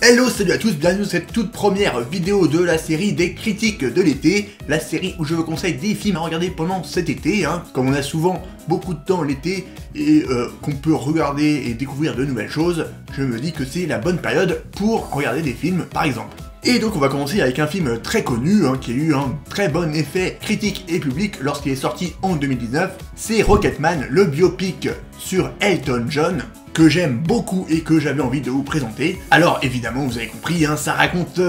Hello, salut à tous, bienvenue dans cette toute première vidéo de la série des critiques de l'été, la série où je vous conseille des films à regarder pendant cet été, comme on a souvent beaucoup de temps l'été et qu'on peut regarder et découvrir de nouvelles choses, je me dis que c'est la bonne période pour regarder des films par exemple. Et donc on va commencer avec un film très connu, qui a eu un très bon effet critique et public lorsqu'il est sorti en 2019, c'est Rocketman, le biopic sur Elton John, que j'aime beaucoup et que j'avais envie de vous présenter. Alors évidemment, vous avez compris, ça raconte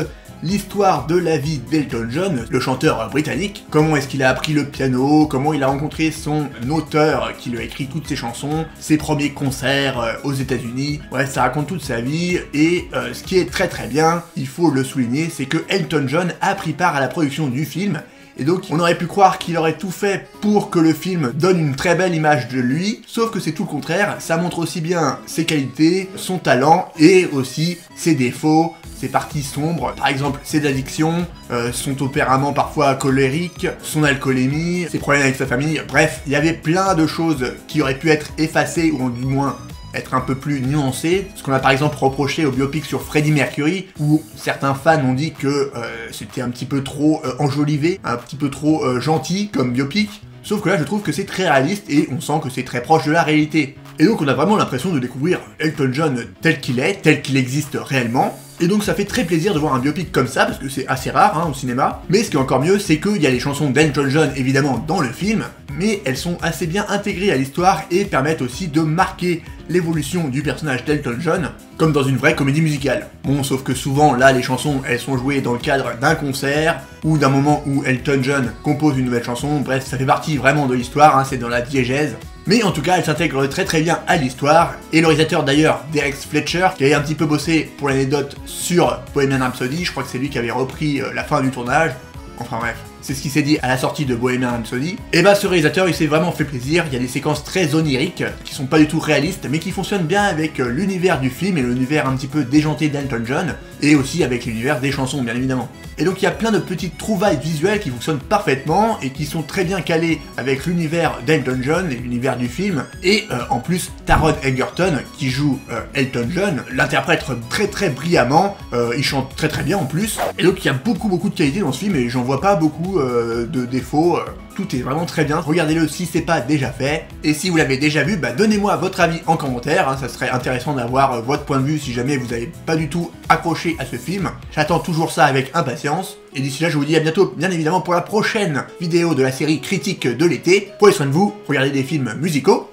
l'histoire de la vie d'Elton John, le chanteur britannique, comment est-ce qu'il a appris le piano, comment il a rencontré son auteur qui lui a écrit toutes ses chansons, ses premiers concerts aux États-Unis. Ouais, ça raconte toute sa vie et ce qui est très bien, il faut le souligner, c'est que Elton John a pris part à la production du film. Et donc, on aurait pu croire qu'il aurait tout fait pour que le film donne une très belle image de lui, sauf que c'est tout le contraire, ça montre aussi bien ses qualités, son talent, et aussi ses défauts, ses parties sombres, par exemple ses addictions, son tempérament parfois colérique, son alcoolémie, ses problèmes avec sa famille, bref, il y avait plein de choses qui auraient pu être effacées, ou du moins être un peu plus nuancé, ce qu'on a par exemple reproché au biopic sur Freddie Mercury, où certains fans ont dit que c'était un petit peu trop enjolivé, un petit peu trop gentil comme biopic, sauf que là je trouve que c'est très réaliste et on sent que c'est très proche de la réalité. Et donc on a vraiment l'impression de découvrir Elton John tel qu'il est, tel qu'il existe réellement. Et donc ça fait très plaisir de voir un biopic comme ça, parce que c'est assez rare au cinéma. Mais ce qui est encore mieux, c'est qu'il y a les chansons d'Elton John évidemment dans le film, mais elles sont assez bien intégrées à l'histoire et permettent aussi de marquer l'évolution du personnage d'Elton John, comme dans une vraie comédie musicale. Bon, sauf que souvent, là, les chansons, elles sont jouées dans le cadre d'un concert, ou d'un moment où Elton John compose une nouvelle chanson, bref, ça fait partie vraiment de l'histoire, c'est dans la diégèse. Mais en tout cas, elle s'intègre très bien à l'histoire, et le réalisateur d'ailleurs, Derek Fletcher, qui avait un petit peu bossé pour l'anecdote sur Bohemian Rhapsody, je crois que c'est lui qui avait repris la fin du tournage, enfin bref, c'est ce qui s'est dit à la sortie de Bohemian Rhapsody, et bah ce réalisateur il s'est vraiment fait plaisir, il y a des séquences très oniriques, qui sont pas du tout réalistes, mais qui fonctionnent bien avec l'univers du film et l'univers un petit peu déjanté d'Elton John, et aussi avec l'univers des chansons bien évidemment. Et donc il y a plein de petites trouvailles visuelles qui fonctionnent parfaitement et qui sont très bien calées avec l'univers d'Elton John et l'univers du film. Et en plus, Taron Egerton, qui joue Elton John, l'interprète très brillamment, il chante très bien en plus. Et donc il y a beaucoup de qualité dans ce film et j'en vois pas beaucoup de défauts. Tout est vraiment très bien, regardez-le si c'est pas déjà fait, et si vous l'avez déjà vu, donnez-moi votre avis en commentaire, ça serait intéressant d'avoir votre point de vue si jamais vous n'avez pas du tout accroché à ce film. J'attends toujours ça avec impatience, et d'ici là je vous dis à bientôt, bien évidemment pour la prochaine vidéo de la série critique de l'été. Prenez soin de vous, regardez des films musicaux,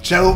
ciao.